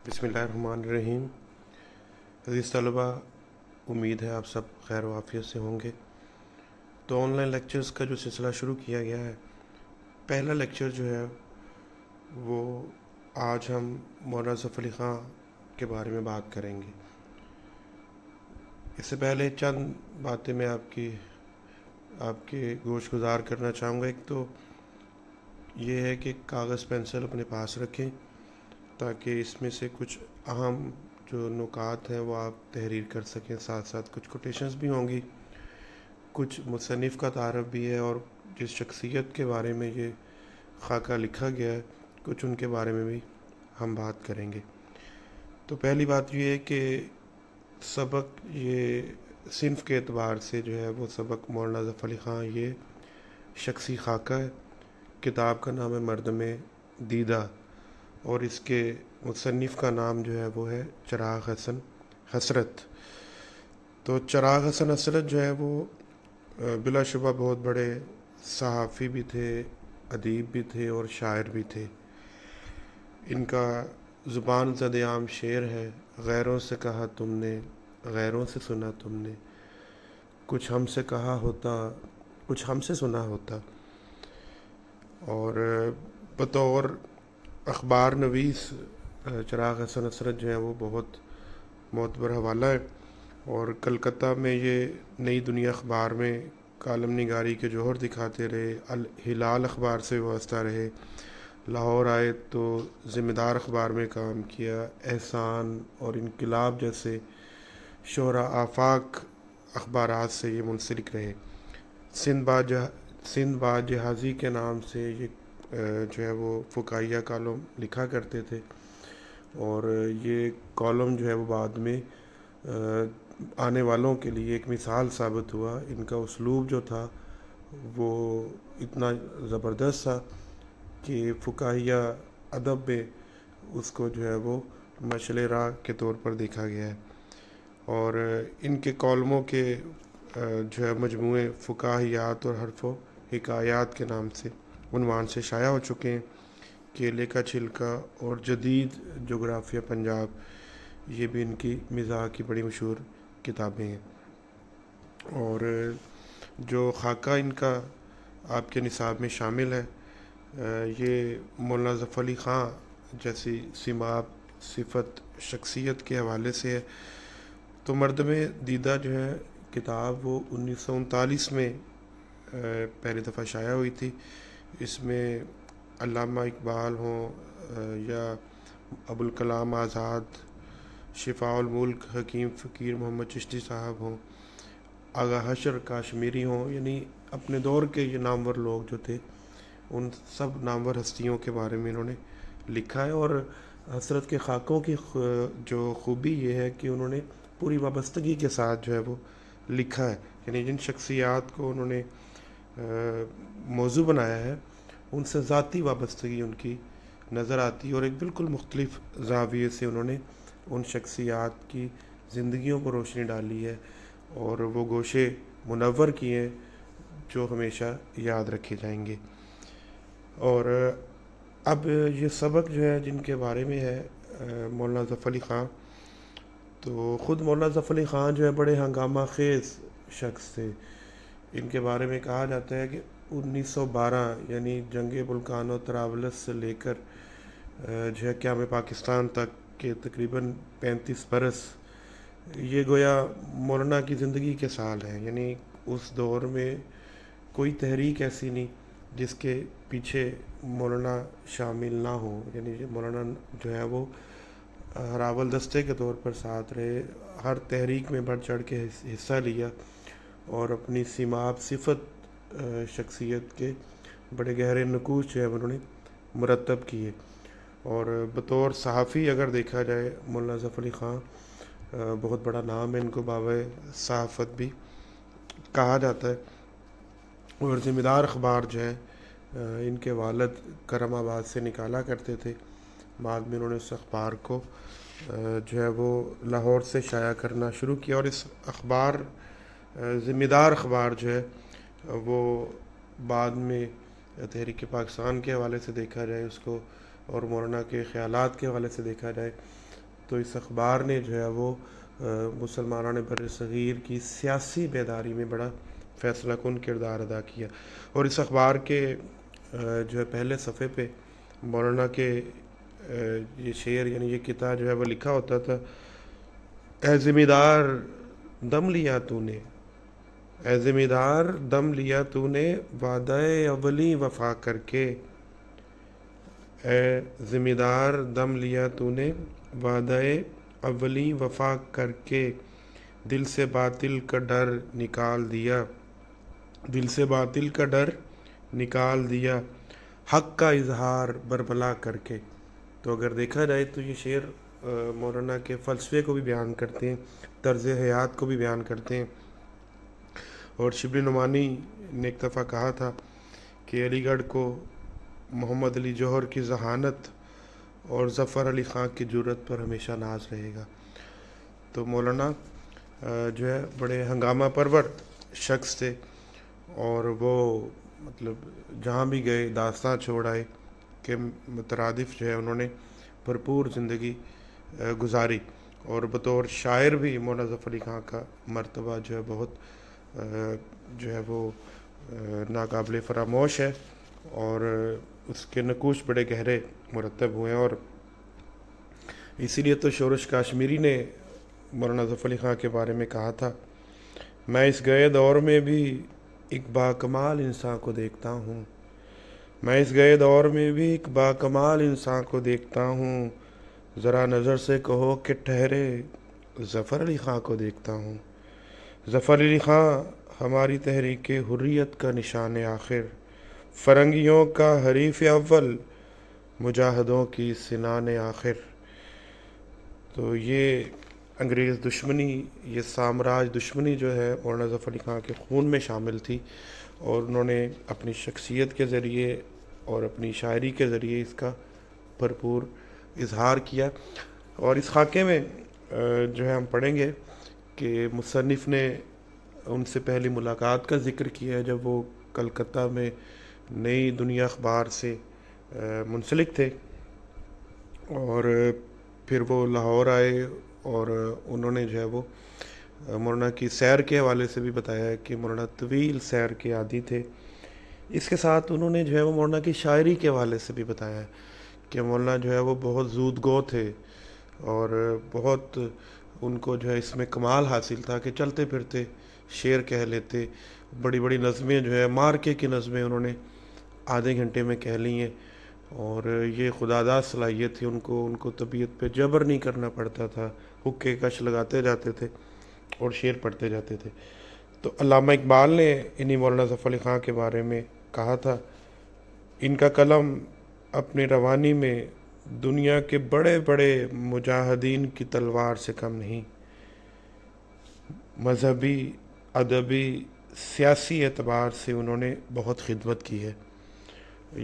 بسم اللہ الرحمن الرحیم۔ عزیز طلبہ، امید ہے آپ سب خیر و عافیت سے ہوں گے۔ تو آن لائن لیکچرز کا جو سلسلہ شروع کیا گیا ہے، پہلا لیکچر جو ہے وہ آج ہم مولانا ظفر علی خاں کے بارے میں بات کریں گے۔ اس سے پہلے چند باتیں میں آپ کے گوش گزار کرنا چاہوں گا۔ ایک تو یہ ہے کہ کاغذ پینسل اپنے پاس رکھیں تاکہ اس میں سے کچھ اہم جو نکات ہیں وہ آپ تحریر کر سکیں، ساتھ ساتھ کچھ کوٹیشنز بھی ہوں گی، کچھ مصنف کا تعارف بھی ہے، اور جس شخصیت کے بارے میں یہ خاکہ لکھا گیا ہے کچھ ان کے بارے میں بھی ہم بات کریں گے۔ تو پہلی بات یہ ہے کہ سبق یہ صنف کے اعتبار سے جو ہے وہ سبق مولانا ظفر علی خاں یہ شخصی خاکہ ہے۔ کتاب کا نام ہے مردم دیدہ، اور اس کے مصنف کا نام جو ہے وہ ہے چراغ حسن حسرت۔ تو چراغ حسن حسرت جو ہے وہ بلا شبہ بہت بڑے صحافی بھی تھے، ادیب بھی تھے اور شاعر بھی تھے۔ ان کا زبان زد عام شعر ہے: غیروں سے کہا تم نے، غیروں سے سنا تم نے، کچھ ہم سے کہا ہوتا، کچھ ہم سے سنا ہوتا۔ اور بطور اخبار نویس چراغ حسن حسرت جو ہے وہ بہت معتبر حوالہ ہے، اور کلکتہ میں یہ نئی دنیا اخبار میں کالم نگاری کے جوہر دکھاتے رہے، الہلال اخبار سے وابستہ رہے، لاہور آئے تو ذمہ دار اخبار میں کام کیا، احسان اور انقلاب جیسے شہرا آفاق اخبارات سے یہ منسلک رہے۔ سندھ با جہازی کے نام سے یہ جو ہے وہ فکاہیہ کالم لکھا کرتے تھے، اور یہ کالم جو ہے وہ بعد میں آنے والوں کے لیے ایک مثال ثابت ہوا۔ ان کا اسلوب جو تھا وہ اتنا زبردست تھا کہ فکاہیہ ادب میں اس کو جو ہے وہ مشعل راہ کے طور پر دیکھا گیا ہے، اور ان کے کالموں کے جو ہے مجموعے فکاہیات اور حرف و حکایات کے نام سے عنوان سے شائع ہو چکے ہیں۔ کیلے کا چھلکا اور جدید جغرافیہ پنجاب، یہ بھی ان کی مزاح کی بڑی مشہور کتابیں ہیں۔ اور جو خاکہ ان کا آپ کے نصاب میں شامل ہے، یہ مولانا ظفر علی خاں جیسی سمات، صفت، شخصیت کے حوالے سے ہے۔ تو مردم دیدہ جو ہے کتاب وہ 1939 میں پہلی دفعہ شائع ہوئی تھی۔ اس میں علامہ اقبال ہوں یا ابوالکلام آزاد، شفاء الملک حکیم فقیر محمد چشتی صاحب ہوں، آغا حشر کاشمیری ہوں، یعنی اپنے دور کے یہ نامور لوگ جو تھے ان سب نامور ہستیوں کے بارے میں انہوں نے لکھا ہے۔ اور حسرت کے خاکوں کی جو خوبی یہ ہے کہ انہوں نے پوری وابستگی کے ساتھ جو ہے وہ لکھا ہے، یعنی جن شخصیات کو انہوں نے موضوع بنایا ہے ان سے ذاتی وابستگی ان کی نظر آتی ہے، اور ایک بالکل مختلف زاویے سے انہوں نے ان شخصیات کی زندگیوں پر روشنی ڈالی ہے، اور وہ گوشے منور کیے ہیں جو ہمیشہ یاد رکھے جائیں گے۔ اور اب یہ سبق جو ہے جن کے بارے میں ہے مولانا ظفر علی خاں، تو خود مولانا ظفر علی خاں جو ہے بڑے ہنگامہ خیز شخص تھے۔ ان کے بارے میں کہا جاتا ہے کہ 1912 یعنی جنگ بلقان و طرابلس سے لے کر جو ہے قیام پاکستان تک کے تقریباً 35 برس یہ گویا مولانا کی زندگی کے سال ہیں۔ یعنی اس دور میں کوئی تحریک ایسی نہیں جس کے پیچھے مولانا شامل نہ ہوں، یعنی مولانا جو ہے وہ راول دستے کے طور پر ساتھ رہے، ہر تحریک میں بڑھ چڑھ کے حصہ لیا، اور اپنی سمات، صفت، شخصیت کے بڑے گہرے نقوش جو ہے انہوں نے مرتب کیے۔ اور بطور صحافی اگر دیکھا جائے مولانا ظفر علی خاں بہت بڑا نام ہے، ان کو بابا صحافت بھی کہا جاتا ہے۔ اور ذمہ دار اخبار جو ہے ان کے والد کرم آباد سے نکالا کرتے تھے، بعد میں انہوں نے اس اخبار کو جو ہے وہ لاہور سے شائع کرنا شروع کیا، اور اس اخبار ذمہ دار اخبار جو ہے وہ بعد میں تحریک پاکستان کے حوالے سے دیکھا جائے اس کو، اور مولانا کے خیالات کے حوالے سے دیکھا جائے تو اس اخبار نے جو ہے وہ مسلمانان بر صغیر کی سیاسی بیداری میں بڑا فیصلہ کن کردار ادا کیا. اور اس اخبار کے جو ہے پہلے صفحے پہ مولانا کے یہ شعر یعنی یہ کتاب جو ہے وہ لکھا ہوتا تھا: اے ذمہ دار دم لیا تو نے، اے ذمہ دار دم لیا تو نے وعدہ اولی وفا کر کے، اے ذمہ دار دم لیا تو نے وعدہ اولی وفا کر کے، دل سے باطل کا ڈر نکال دیا، دل سے باطل کا ڈر نکال دیا، حق کا اظہار بربلا کر کے. تو اگر دیکھا جائے تو یہ شعر مولانا کے فلسفے کو بھی بیان کرتے ہیں، طرز حیات کو بھی بیان کرتے ہیں. اور شبلی نعمانی نے ایک دفعہ کہا تھا کہ علی گڑھ کو محمد علی جوہر کی ذہانت اور ظفر علی خان کی جرأت پر ہمیشہ ناز رہے گا. تو مولانا جو ہے بڑے ہنگامہ پرور شخص تھے، اور وہ مطلب جہاں بھی گئے داستان چھوڑ آئے کہ مترادف جو ہے انہوں نے بھرپور زندگی گزاری. اور بطور شاعر بھی مولانا ظفر علی خان کا مرتبہ جو ہے بہت جو ہے وہ ناقابل فراموش ہے، اور اس کے نقوش بڑے گہرے مرتب ہوئے ہیں. اور اسی لیے تو شورش کاشمیری نے مولانا ظفر علی خان کے بارے میں کہا تھا: میں اس گئے دور میں بھی ایک باکمال انسان کو دیکھتا ہوں، میں اس گئے دور میں بھی ایک باکمال انسان کو دیکھتا ہوں، ذرا نظر سے کہو کہ ٹھہرے ظفر علی خان کو دیکھتا ہوں. ظفر علی خان ہماری تحریک حریت کا نشان آخر، فرنگیوں کا حریف اول، مجاہدوں کی سنان آخر. تو یہ انگریز دشمنی، یہ سامراج دشمنی جو ہے مولانا ظفر علی خان کے خون میں شامل تھی، اور انہوں نے اپنی شخصیت کے ذریعے اور اپنی شاعری کے ذریعے اس کا بھرپور اظہار کیا. اور اس خاکے میں جو ہے ہم پڑھیں گے کہ مصنف نے ان سے پہلی ملاقات کا ذکر کیا ہے جب وہ کلکتہ میں نئی دنیا اخبار سے منسلک تھے، اور پھر وہ لاہور آئے، اور انہوں نے جو ہے وہ مولانا کی سیر کے حوالے سے بھی بتایا ہے کہ مولانا طویل سیر کے عادی تھے. اس کے ساتھ انہوں نے جو ہے وہ مولانا کی شاعری کے حوالے سے بھی بتایا ہے کہ مولانا جو ہے وہ بہت زود گو تھے، اور بہت ان کو جو ہے اس میں کمال حاصل تھا کہ چلتے پھرتے شعر کہہ لیتے. بڑی بڑی نظمیں جو ہے مارکے کی نظمیں انہوں نے آدھے گھنٹے میں کہہ لی ہیں، اور یہ خداداد صلاحیت تھی. ان کو طبیعت پہ جبر نہیں کرنا پڑتا تھا، حقے کش لگاتے جاتے تھے اور شعر پڑھتے جاتے تھے. تو علامہ اقبال نے انہی مولانا ظفر علی خان کے بارے میں کہا تھا: ان کا قلم اپنی روانی میں دنیا کے بڑے بڑے مجاہدین کی تلوار سے کم نہیں، مذہبی، ادبی، سیاسی اعتبار سے انہوں نے بہت خدمت کی ہے.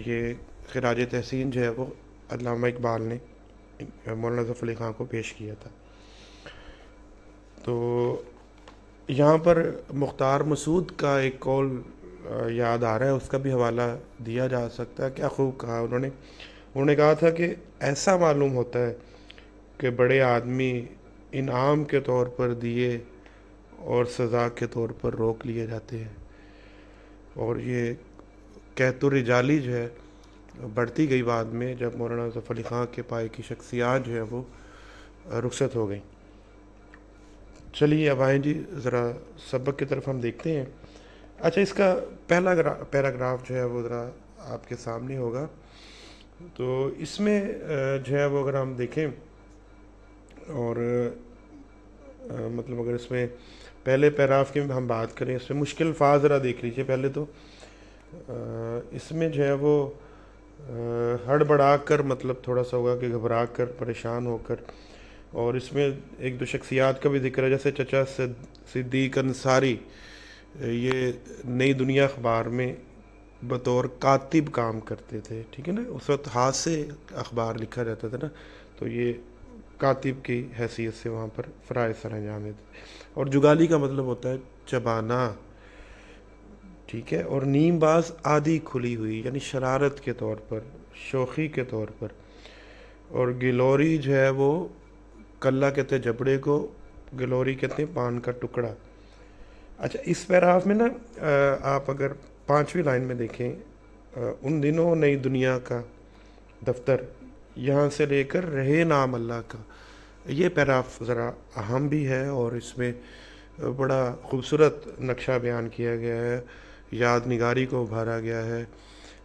یہ خراج تحسین جو ہے وہ علامہ اقبال نے مولانا ظفر علی خان کو پیش کیا تھا. تو یہاں پر مختار مسعود کا ایک قول یاد آ رہا ہے، اس کا بھی حوالہ دیا جا سکتا ہے. کیا خوب کہا انہوں نے کہا تھا کہ ایسا معلوم ہوتا ہے کہ بڑے آدمی انعام کے طور پر دیے اور سزا کے طور پر روک لیے جاتے ہیں. اور یہ قحط الرجالی جو ہے بڑھتی گئی بعد میں جب مولانا ظفر علی خان کے پائے کی شخصیات جو ہے وہ رخصت ہو گئیں. چلیے اب آئیں جی ذرا سبق کی طرف ہم دیکھتے ہیں. اچھا، اس کا پہلا پیراگراف جو ہے وہ ذرا آپ کے سامنے ہوگا. تو اس میں جو ہے وہ اگر ہم دیکھیں، اور مطلب اگر اس میں پہلے پیراگراف کی ہم بات کریں، اس میں مشکل الفاظ ذرا دیکھ لیجیے. پہلے تو اس میں جو ہے وہ ہڑبڑا کر مطلب تھوڑا سا ہوگا کہ گھبرا کر، پریشان ہو کر. اور اس میں ایک دو شخصیات کا بھی ذکر ہے، جیسے چچا صدیق انصاری، یہ نئی دنیا اخبار میں بطور کاتب کام کرتے تھے. ٹھیک ہے نا، اس وقت ہاتھ سے اخبار لکھا جاتا تھا نا، تو یہ کاتب کی حیثیت سے وہاں پر فرائض سر انجام دیتے. اور جگالی کا مطلب ہوتا ہے چبانا. ٹھیک ہے. اور نیم باز آدھی کھلی ہوئی، یعنی شرارت کے طور پر، شوخی کے طور پر. اور گلوری جو ہے وہ کلا کہتے ہیں جبڑے کو، گلوری کہتے ہیں پان کا ٹکڑا۔ اچھا، اس پیراگراف میں نا آپ اگر 5ویں لائن میں دیکھیں، ان دنوں نئی دنیا کا دفتر یہاں سے لے کر رہے نام اللہ کا، یہ پیراگراف ذرا اہم بھی ہے اور اس میں بڑا خوبصورت نقشہ بیان کیا گیا ہے، یاد نگاری کو ابھارا گیا ہے،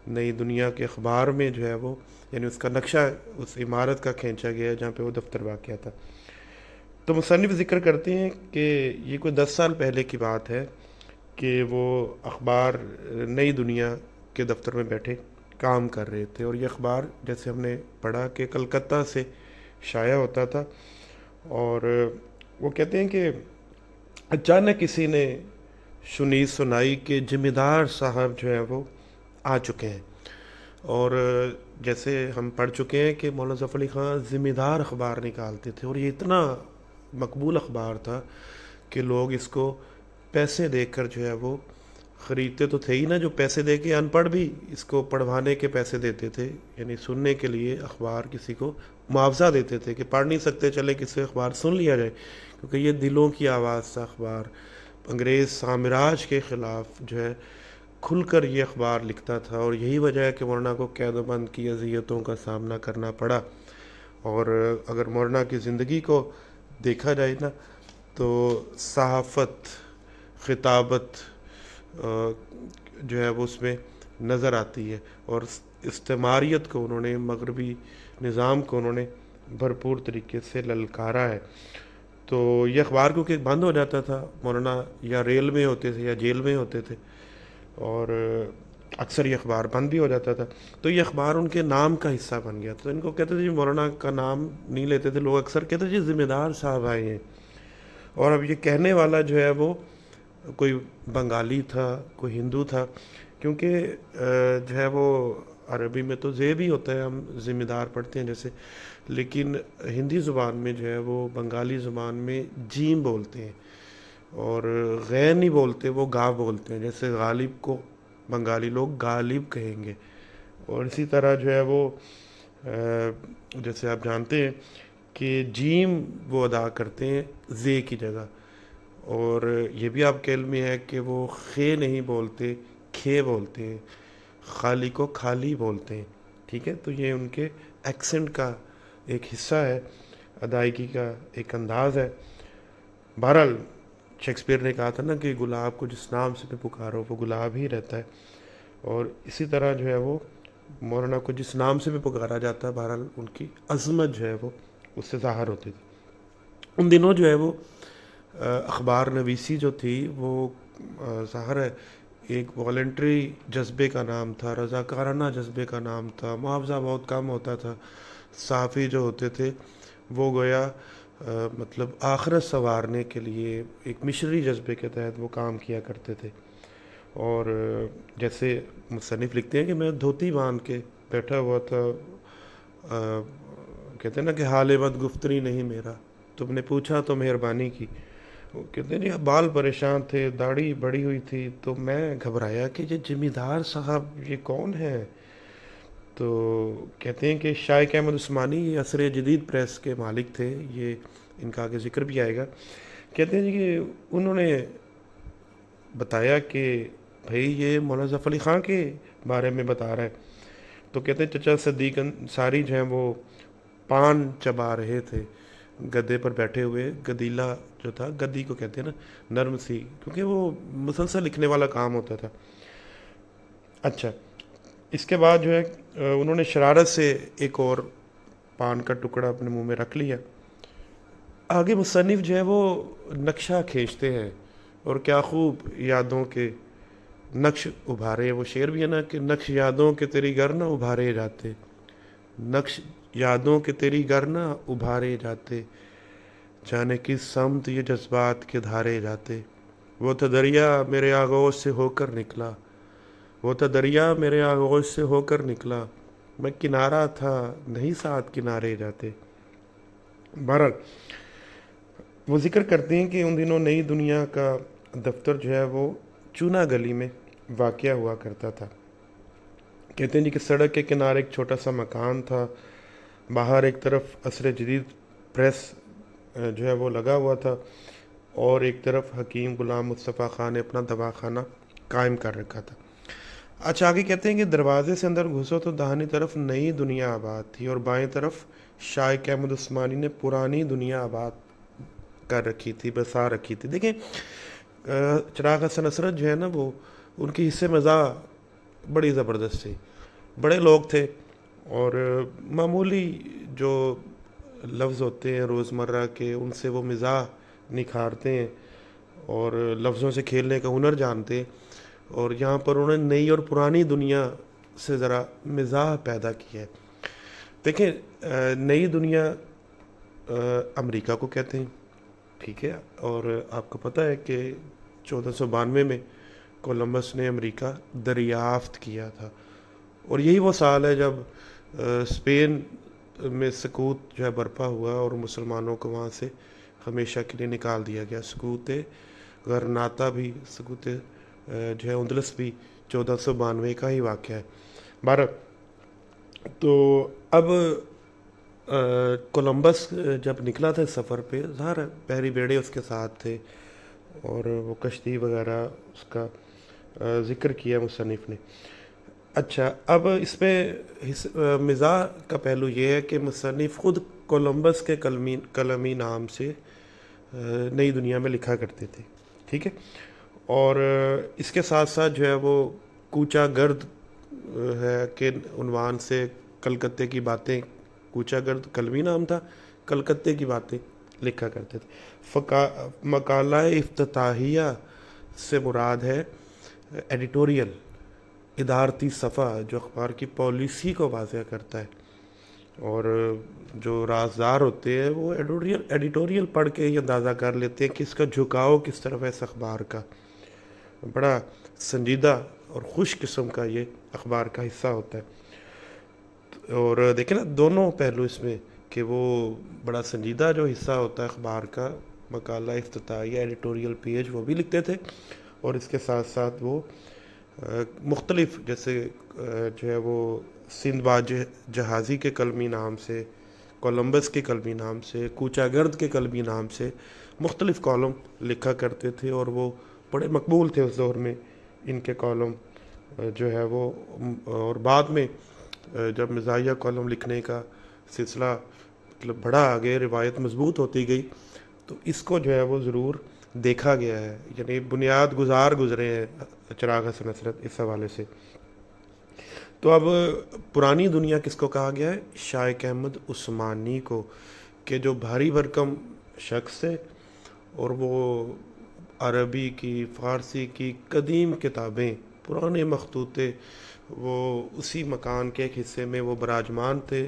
نئی دنیا کے اخبار میں جو ہے وہ یعنی اس کا نقشہ اس عمارت کا کھینچا گیا ہے جہاں پہ وہ دفتر واقع تھا۔ تو مصنف ذکر کرتے ہیں کہ یہ کوئی 10 سال پہلے کی بات ہے کہ وہ اخبار نئی دنیا کے دفتر میں بیٹھے کام کر رہے تھے، اور یہ اخبار جیسے ہم نے پڑھا کہ کلکتہ سے شائع ہوتا تھا، اور وہ کہتے ہیں کہ اچانک کسی نے شنید سنائی کہ ذمہ دار صاحب جو ہے وہ آ چکے ہیں، اور جیسے ہم پڑھ چکے ہیں کہ مولانا ظفر علی خان ذمہ دار اخبار نکالتے تھے، اور یہ اتنا مقبول اخبار تھا کہ لوگ اس کو پیسے دے کر جو ہے وہ خریدتے تو تھے ہی نا، جو پیسے دے کے ان پڑھ بھی اس کو پڑھوانے کے پیسے دیتے تھے، یعنی سننے کے لیے اخبار کسی کو معاوضہ دیتے تھے کہ پڑھ نہیں سکتے چلے کسی اخبار سن لیا جائے، کیونکہ یہ دلوں کی آواز تھا اخبار، انگریز سامراج کے خلاف جو ہے کھل کر یہ اخبار لکھتا تھا، اور یہی وجہ ہے کہ مولانا کو قید و بند کی اذیتوں کا سامنا کرنا پڑا۔ اور اگر مولانا کی زندگی کو دیکھا جائے نا تو صحافت، خطابت جو ہے وہ اس میں نظر آتی ہے، اور استعماریت کو انہوں نے، مغربی نظام کو انہوں نے بھرپور طریقے سے للکارا ہے۔ تو یہ اخبار کیونکہ بند ہو جاتا تھا، مولانا یا ریل میں ہوتے تھے یا جیل میں ہوتے تھے، اور اکثر یہ اخبار بند بھی ہو جاتا تھا، تو یہ اخبار ان کے نام کا حصہ بن گیا تھا۔ تو ان کو کہتے تھے جی مولانا کا نام نہیں لیتے تھے لوگ، اکثر کہتے تھے جی ذمہ دار صاحب آئے ہیں، اور اب یہ کہنے والا جو ہے وہ کوئی بنگالی تھا، کوئی ہندو تھا، کیونکہ جو ہے وہ عربی میں تو زے بھی ہوتا ہے، ہم ذمہ دار پڑھتے ہیں جیسے، لیکن ہندی زبان میں جو ہے وہ بنگالی زبان میں جیم بولتے ہیں، اور غیر نہیں بولتے، وہ گا بولتے ہیں، جیسے غالب کو بنگالی لوگ غالب کہیں گے، اور اسی طرح جو ہے وہ جیسے آپ جانتے ہیں کہ جیم وہ ادا کرتے ہیں زے کی جگہ، اور یہ بھی آپ کے علم میں ہے کہ وہ خے نہیں بولتے، کھے بولتے ہیں، خالی کو خالی بولتے ہیں، ٹھیک ہے۔ تو یہ ان کے ایکسنٹ کا ایک حصہ ہے، ادائیگی کا ایک انداز ہے۔ بہرحال شیکسپیئر نے کہا تھا نا کہ گلاب کو جس نام سے پکارو وہ گلاب ہی رہتا ہے، اور اسی طرح جو ہے وہ مولانا کو جس نام سے بھی پکارا جاتا ہے، بہرحال ان کی عظمت جو ہے وہ اس سے ظاہر ہوتی تھی۔ ان دنوں جو ہے وہ اخبار نویسی جو تھی وہ ظاہر ہے ایک والنٹری جذبے کا نام تھا، رضاکارانہ جذبے کا نام تھا، معاوضہ بہت کم ہوتا تھا، صحافی جو ہوتے تھے وہ گویا مطلب آخرت سنوارنے کے لیے ایک مشنری جذبے کے تحت وہ کام کیا کرتے تھے، اور جیسے مصنف لکھتے ہیں کہ میں دھوتی باندھ کے بیٹھا ہوا تھا، کہتے ہیں نا کہ حال بد گفتری نہیں میرا، تم نے پوچھا تو مہربانی کی، وہ کہتے ہیں بال پریشان تھے، داڑھی بڑی ہوئی تھی، تو میں گھبرایا کہ یہ ذمہ دار صاحب یہ کون ہے۔ تو کہتے ہیں کہ شائق احمد عثمانی یہ عصر جدید پریس کے مالک تھے، یہ ان کا آگے ذکر بھی آئے گا، کہتے ہیں کہ انہوں نے بتایا کہ بھائی یہ مولانا ظفر علی خان کے بارے میں بتا رہا ہے، تو کہتے ہیں چچا صدیق انصاری جو ہیں وہ پان چبا رہے تھے گدے پر بیٹھے ہوئے، گدیلا جو تھا، گدی کو کہتے ہیں نا، نرم سی، کیونکہ وہ مسلسل لکھنے والا کام ہوتا تھا۔ اچھا، اس کے بعد جو ہے انہوں نے شرارت سے ایک اور پان کا ٹکڑا اپنے منہ میں رکھ لیا۔ آگے مصنف جو ہے وہ نقشہ کھینچتے ہیں، اور کیا خوب یادوں کے نقش ابھارے، وہ شعر بھی ہے نا کہ نقش یادوں کے تیری گر نہ ابھارے جاتے، نقش یادوں کے تیری گر نہ ابھارے جاتے، جانے کس سمت یہ جذبات کے دھارے جاتے، وہ تھا دریا میرے آغوش سے ہو کر نکلا، وہ تھا دریا میرے آغوش سے ہو کر نکلا، میں کنارہ تھا نہیں ساتھ کنارے جاتے۔ بہرحال وہ ذکر کرتے ہیں کہ ان دنوں نئی دنیا کا دفتر جو ہے وہ چونا گلی میں واقع ہوا کرتا تھا۔ کہتے ہیں جی کہ سڑک کے کنارے ایک چھوٹا سا مکان تھا، باہر ایک طرف عصر جدید پریس جو ہے وہ لگا ہوا تھا، اور ایک طرف حکیم غلام مصطفیٰ خان نے اپنا دواخانہ قائم کر رکھا تھا۔ اچھا، آگے کہتے ہیں کہ دروازے سے اندر گھسو تو داہنی طرف نئی دنیا آباد تھی، اور بائیں طرف شائق احمد عثمانی نے پرانی دنیا آباد کر رکھی تھی، بسا رکھی تھی۔ دیکھیں چراغ حسن عصرت جو ہے نا، وہ ان کی حصے مزاح بڑی زبردست تھی، بڑے لوگ تھے، اور معمولی جو لفظ ہوتے ہیں روزمرہ کے، ان سے وہ مزاح نکھارتے ہیں اور لفظوں سے کھیلنے کا ہنر جانتے ہیں، اور یہاں پر انہوں نے نئی اور پرانی دنیا سے ذرا مزاح پیدا کیا ہے۔ دیکھیں نئی دنیا امریکہ کو کہتے ہیں، ٹھیک ہے، اور آپ کو پتہ ہے کہ 1492 میں کولمبس نے امریکہ دریافت کیا تھا، اور یہی وہ سال ہے جب اسپین میں سقوط جو ہے برپا ہوا اور مسلمانوں کو وہاں سے ہمیشہ کے لیے نکال دیا گیا۔ سقوط غرناطہ بھی، سقوط جو ہے اندلس بھی 1492 کا ہی واقعہ ہے۔ بارہ تو اب کولمبس جب نکلا تھا سفر پہ، ظاہر ہے بحری بیڑے اس کے ساتھ تھے، اور وہ کشتی وغیرہ اس کا ذکر کیا مصنف نے۔ اچھا، اب اس پہ مزاح کا پہلو یہ ہے کہ مصنف خود کولمبس کے قلمی نام سے نئی دنیا میں لکھا کرتے تھے، ٹھیک ہے، اور اس کے ساتھ ساتھ جو ہے وہ کوچہ گرد ہے کہ عنوان سے کلکتے کی باتیں، کوچہ گرد قلمی نام تھا، کلکتے کی باتیں لکھا کرتے تھے۔ مقالہ افتتاحیہ سے مراد ہے ایڈیٹوریل، ادارتی صفحہ جو اخبار کی پالیسی کو واضح کرتا ہے، اور جو رازدار ہوتے ہیں وہ ایڈیٹوریل پڑھ کے ہی اندازہ کر لیتے ہیں کہ اس کا جھکاؤ کس طرف ہے اس اخبار کا۔ بڑا سنجیدہ اور خوش قسم کا یہ اخبار کا حصہ ہوتا ہے، اور دیکھیں نا دونوں پہلو اس میں، کہ وہ بڑا سنجیدہ جو حصہ ہوتا ہے اخبار کا، مقالہ افتتاحیہ ایڈیٹوریل پیج، وہ بھی لکھتے تھے، اور اس کے ساتھ ساتھ وہ مختلف جیسے جو ہے وہ سندھ باز جہازی کے قلمی نام سے، کولمبس کے قلمی نام سے، کوچہ گرد کے قلمی نام سے مختلف کالم لکھا کرتے تھے، اور وہ بڑے مقبول تھے اس دور میں ان کے کالم جو ہے وہ۔ اور بعد میں جب مزاحیہ کالم لکھنے کا سلسلہ مطلب بڑا آگے، روایت مضبوط ہوتی گئی، تو اس کو جو ہے وہ ضرور دیکھا گیا ہے، یعنی بنیاد گزار گزرے ہیں چراغ حسن عصرت اس حوالے سے۔ تو اب پرانی دنیا کس کو کہا گیا ہے؟ شائق احمد عثمانی کو، کہ جو بھاری بھرکم شخص ہے، اور وہ عربی کی، فارسی کی قدیم کتابیں، پرانے مخطوطے، وہ اسی مکان کے ایک حصے میں وہ براجمان تھے،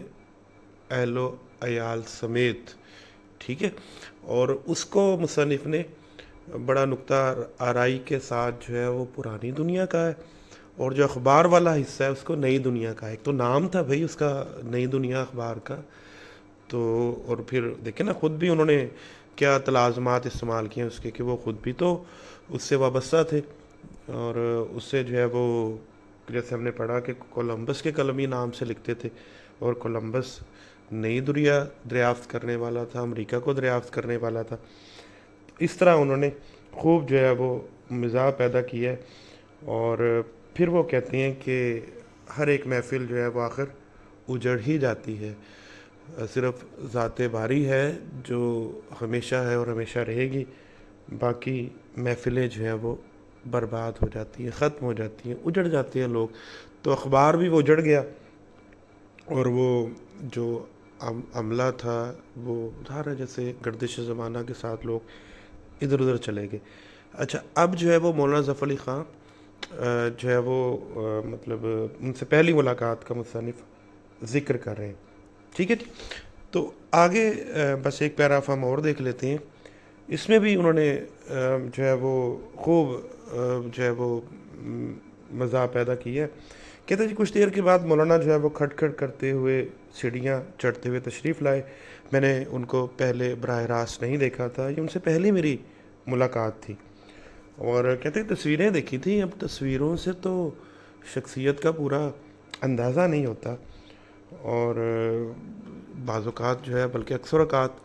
اہل و عیال سمیت، ٹھیک ہے، اور اس کو مصنف نے بڑا نقطہ آرائی کے ساتھ جو ہے وہ پرانی دنیا کا ہے، اور جو اخبار والا حصہ ہے اس کو نئی دنیا کا ہے۔ ایک تو نام تھا بھائی اس کا نئی دنیا اخبار کا، تو اور پھر دیکھیں نا خود بھی انہوں نے کیا تلازمات استعمال کیے اس کے، کہ وہ خود بھی تو اس سے وابستہ تھے، اور اس سے جو ہے وہ جیسے ہم نے پڑھا کہ کولمبس کے قلمی نام سے لکھتے تھے، اور کولمبس نئی دنیا دریافت کرنے والا تھا، امریکہ کو دریافت کرنے والا تھا۔ اس طرح انہوں نے خوب جو ہے وہ مزاح پیدا کیا ہے، اور پھر وہ کہتے ہیں کہ ہر ایک محفل جو ہے وہ آخر اجڑ ہی جاتی ہے، صرف ذات باری ہے جو ہمیشہ ہے اور ہمیشہ رہے گی، باقی محفلیں جو ہیں وہ برباد ہو جاتی ہیں، ختم ہو جاتی ہیں، اجڑ جاتے ہیں لوگ۔ تو اخبار بھی وہ اجڑ گیا، اور وہ جو عملہ تھا وہ ظاہر ہے جیسے گردش زمانہ کے ساتھ لوگ ادھر ادھر چلے گئے۔ اچھا، اب جو ہے وہ مولانا ظفر علی خان جو ہے وہ مطلب ان سے پہلی ملاقات کا مصنف ذکر کر رہے ہیں، ٹھیک ہے جی۔ تو آگے بس ایک پیراگراف ہم اور دیکھ لیتے ہیں، اس میں بھی انہوں نے جو ہے وہ خوب جو ہے وہ مزاح پیدا کی ہے۔ کہتے ہیں جی کچھ دیر کے بعد مولانا جو ہے وہ کھٹ کھٹ کرتے ہوئے سیڑھیاں چڑھتے ہوئے تشریف لائے، میں نے ان کو پہلے براہ راست نہیں دیکھا تھا، یہ ان سے پہلی میری ملاقات تھی، اور کہتے ہیں تصویریں دیکھی تھیں، اب تصویروں سے تو شخصیت کا پورا اندازہ نہیں ہوتا، اور بعض اوقات جو ہے بلکہ اکثر اوقات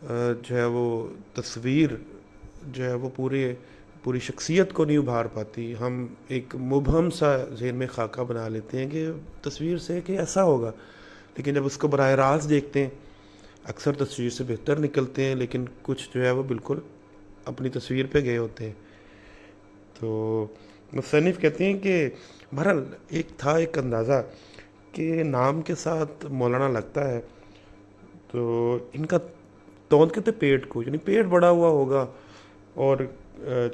جو ہے وہ تصویر جو ہے وہ پوری شخصیت کو نہیں ابھار پاتی. ہم ایک مبہم سا ذہن میں خاکہ بنا لیتے ہیں کہ تصویر سے کہ ایسا ہوگا، لیکن جب اس کو براہ راست دیکھتے ہیں اکثر تصویر سے بہتر نکلتے ہیں، لیکن کچھ جو ہے وہ بالکل اپنی تصویر پہ گئے ہوتے ہیں. تو مصنف کہتے ہیں کہ بہرحال ایک اندازہ کہ نام کے ساتھ مولانا لگتا ہے، تو ان کا توند کہتے پیٹ کو، یعنی پیٹ بڑا ہوا ہوگا. اور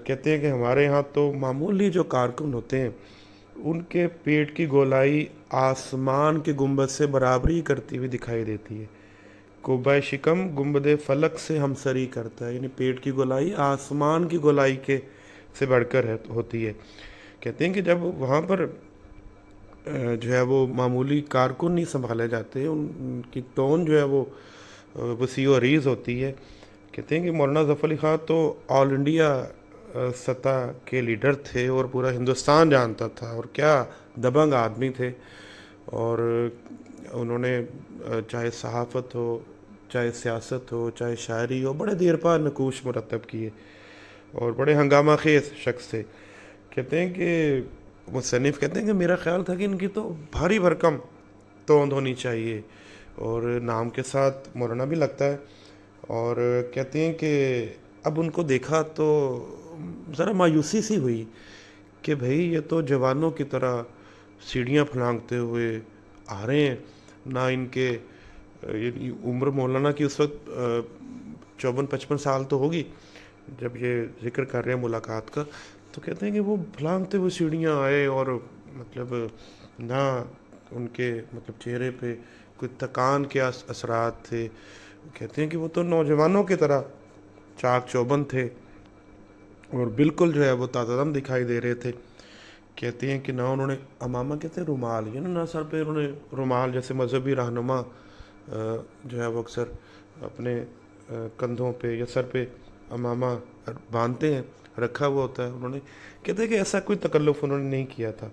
کہتے ہیں کہ ہمارے ہاں تو معمولی جو کارکن ہوتے ہیں ان کے پیٹ کی گولائی آسمان کے گنبد سے برابری کرتی ہوئی دکھائی دیتی ہے. کوبہ شکم گنبد فلک سے ہمسری کرتا ہے، یعنی پیٹ کی گولائی آسمان کی گولائی کے سے بڑھ کر ہوتی ہے. کہتے ہیں کہ جب وہاں پر جو ہے وہ معمولی کارکن نہیں سنبھالے جاتے، ان کی ٹون جو ہے وہ وسیع و عریض ہوتی ہے. کہتے ہیں کہ مولانا ظفر علی خان تو آل انڈیا سطح کے لیڈر تھے اور پورا ہندوستان جانتا تھا، اور کیا دبنگ آدمی تھے. اور انہوں نے چاہے صحافت ہو، چاہے سیاست ہو، چاہے شاعری ہو، بڑے دیر پا نقوش مرتب کیے اور بڑے ہنگامہ خیز شخص تھے. کہتے ہیں کہ مصنف کہتے ہیں کہ میرا خیال تھا کہ ان کی تو بھاری بھرکم توند ہونی چاہیے، اور نام کے ساتھ مولانا بھی لگتا ہے. اور کہتے ہیں کہ اب ان کو دیکھا تو ذرا مایوسی سی ہوئی کہ بھئی یہ تو جوانوں کی طرح سیڑھیاں پھلانگتے ہوئے آ رہے ہیں. نہ ان کے عمر مولانا کی اس وقت 54-55 سال تو ہوگی جب یہ ذکر کر رہے ہیں ملاقات کا. تو کہتے ہیں کہ وہ پھلانگتے ہوئے سیڑھیاں آئے، اور مطلب نہ ان کے مطلب چہرے پہ کوئی تکان کے اثرات تھے. کہتے ہیں کہ وہ تو نوجوانوں کی طرح چاک چوبند تھے اور بالکل جو ہے وہ تازہ دم دکھائی دے رہے تھے. کہتے ہیں کہ نہ انہوں نے امامہ کہتے ہیں رومال، یعنی نہ سر پہ انہوں نے رومال جیسے مذہبی رہنما جو ہے وہ اکثر اپنے کندھوں پہ یا سر پہ امامہ باندھتے ہیں، رکھا ہوا ہوتا ہے. انہوں نے کہتے ہیں کہ ایسا کوئی تکلف انہوں نے نہیں کیا تھا.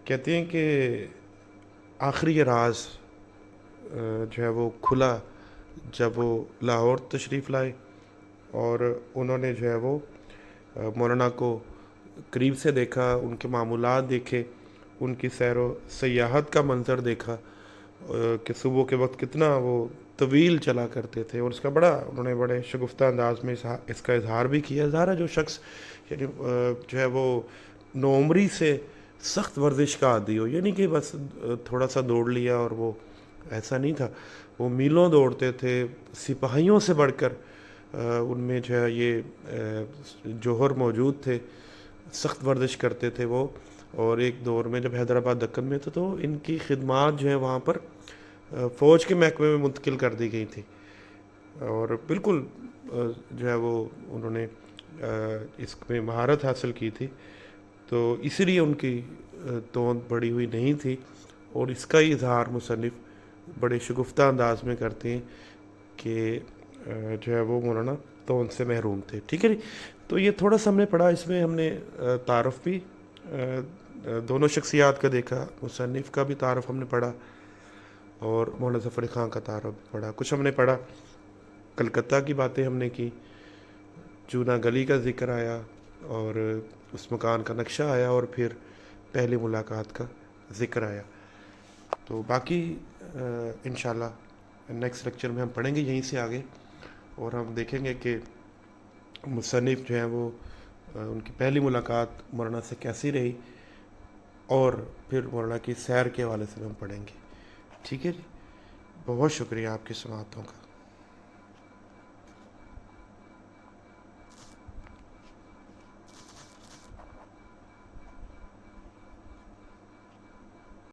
کہتے ہیں کہ آخری راز جو ہے وہ کھلا جب وہ لاہور تشریف لائے، اور انہوں نے جو ہے وہ مولانا کو قریب سے دیکھا، ان کے معمولات دیکھے، ان کی سیر و سیاحت کا منظر دیکھا کہ صبح کے وقت کتنا وہ طویل چلا کرتے تھے، اور اس کا انہوں نے بڑے شگفتہ انداز میں اس کا اظہار بھی کیا. ظاہر ہے جو شخص یعنی جو ہے وہ نوعمری سے سخت ورزش کا عادی ہو، یعنی کہ بس تھوڑا سا دوڑ لیا، اور وہ ایسا نہیں تھا. وہ میلوں دوڑتے تھے، سپاہیوں سے بڑھ کر ان میں جو ہے یہ جوہر موجود تھے، سخت ورزش کرتے تھے وہ. اور ایک دور میں جب حیدرآباد دکن میں تھے تو ان کی خدمات جو ہیں وہاں پر فوج کے محکمے میں منتقل کر دی گئی تھی، اور بالکل جو ہے وہ انہوں نے اس میں مہارت حاصل کی تھی. تو اسی لیے ان کی توند بڑی ہوئی نہیں تھی، اور اس کا ہی اظہار مصنف بڑے شگفتہ انداز میں کرتے ہیں کہ جو ہے وہ مولانا توند سے محروم تھے. ٹھیک ہے جی. تو یہ تھوڑا سا ہم نے پڑھا، اس میں ہم نے تعارف بھی دونوں شخصیات کا دیکھا، مصنف کا بھی تعارف ہم نے پڑھا اور مولانا ظفر علی خان کا تعارف بھی پڑھا. کچھ ہم نے پڑھا کلکتہ کی باتیں ہم نے کی، چونا گلی کا ذکر آیا، اور اس مکان کا نقشہ آیا، اور پھر پہلی ملاقات کا ذکر آیا. تو باقی انشاءاللہ نیکسٹ لیکچر میں ہم پڑھیں گے یہیں سے آگے، اور ہم دیکھیں گے کہ مصنف جو ہیں وہ ان کی پہلی ملاقات مولانا سے کیسی رہی، اور پھر مولانا کی سیر کے حوالے سے ہم پڑھیں گے. ٹھیک ہے جی. بہت شکریہ آپ کی سماعتوں کا.